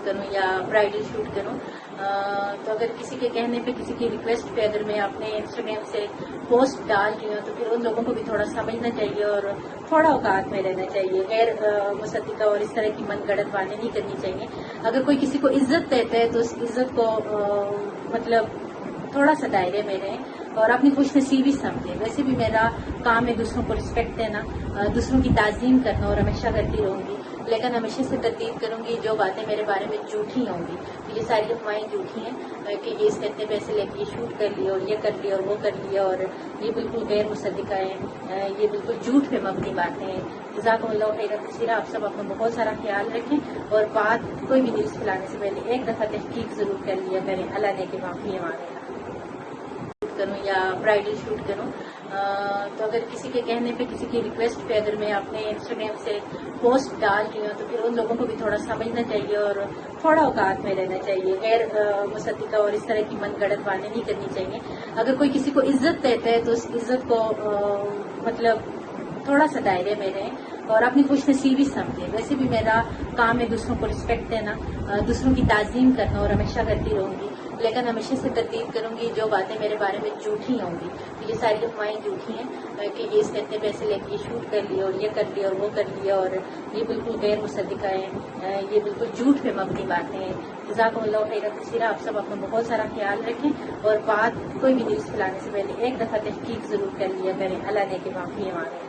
کروں یا bridal shoot کروں تو اگر کسی کے کہنے پہ کسی کی ریکویسٹ پہ اگر میں اپنے انسٹاگرام سے پوسٹ ڈال رہی ہوں تو پھر ان لوگوں کو بھی تھوڑا سمجھنا چاہیے اور تھوڑا اوقات میں رہنا چاہیے. غیر مصدقہ اور اس طرح کی من گڑت باتیں نہیں کرنی چاہیے. اگر کوئی کسی کو عزت دیتا ہے تو اس عزت کو مطلب تھوڑا سا دائرے میں رہیں اور اپنی خوش نصیبی سمجھیں. ویسے بھی میرا کام ہے دوسروں کو رسپیکٹ دینا, دوسروں کی تعظیم کرنا, اور ہمیشہ کرتی رہوں گی, لیکن ہمیشہ سے تردید کروں گی جو باتیں میرے بارے میں جھوٹی ہوں گی. تو یہ ساری افواہیں جھوٹی ہیں کہ یہ اس نے اتنے پیسے لے کے یہ شوٹ کر لیا اور یہ کر لیا اور وہ کر لیا, اور یہ بالکل غیر مصدقہ ہیں, یہ بالکل جھوٹ پہ مبنی باتیں ہیں. جزاکم اللہ خیر کثیرا. آپ سب اپنا بہت سارا خیال رکھیں اور بات کوئی بھی نیوز پھیلانے سے پہلے ایک دفعہ تحقیق ضرور کر لیا کریں. اللہ نے کے معافی ہمارے کروں یا برائڈل شوٹ کروں تو اگر کسی کے کہنے پہ کسی کی ریکویسٹ پہ اگر میں اپنے انسٹاگرام سے پوسٹ ڈال رہی ہوں تو پھر ان لوگوں کو بھی تھوڑا سمجھنا چاہیے اور تھوڑا اوقات میں رہنا چاہیے. غیر مصدقہ اور اس طرح کی من گڑت باتیں نہیں کرنی چاہیے. اگر کوئی کسی کو عزت دیتا ہے تو اس عزت کو مطلب تھوڑا سا دائرے میں رہیں اور اپنی خوش نصیبی سمجھیں. ویسے بھی میرا کام ہے دوسروں کو رسپیکٹ دینا, دوسروں کی تعظیم کرنا, اور ہمیشہ کرتی رہوں گی, لیکن ہمیشہ سے تردید کروں گی جو باتیں میرے بارے میں جھوٹی ہوں گی. تو یہ ساری افواہیں جھوٹی ہیں کہ یہ اس نے اتنے پیسے لے کے یہ شوٹ کر لیا اور یہ کر لیا اور وہ کر لیا, اور یہ بالکل غیر مصدقہ ہیں, یہ بالکل جھوٹ پہ مبنی باتیں ہیں. جزاکم اللہ خیر کثیرا. آپ سب اپنا بہت سارا خیال رکھیں اور بات کوئی بھی نیوز پھیلانے سے پہلے ایک دفعہ تحقیق ضرور کر لیا کریں. اللہ نے کے معافی ہمارے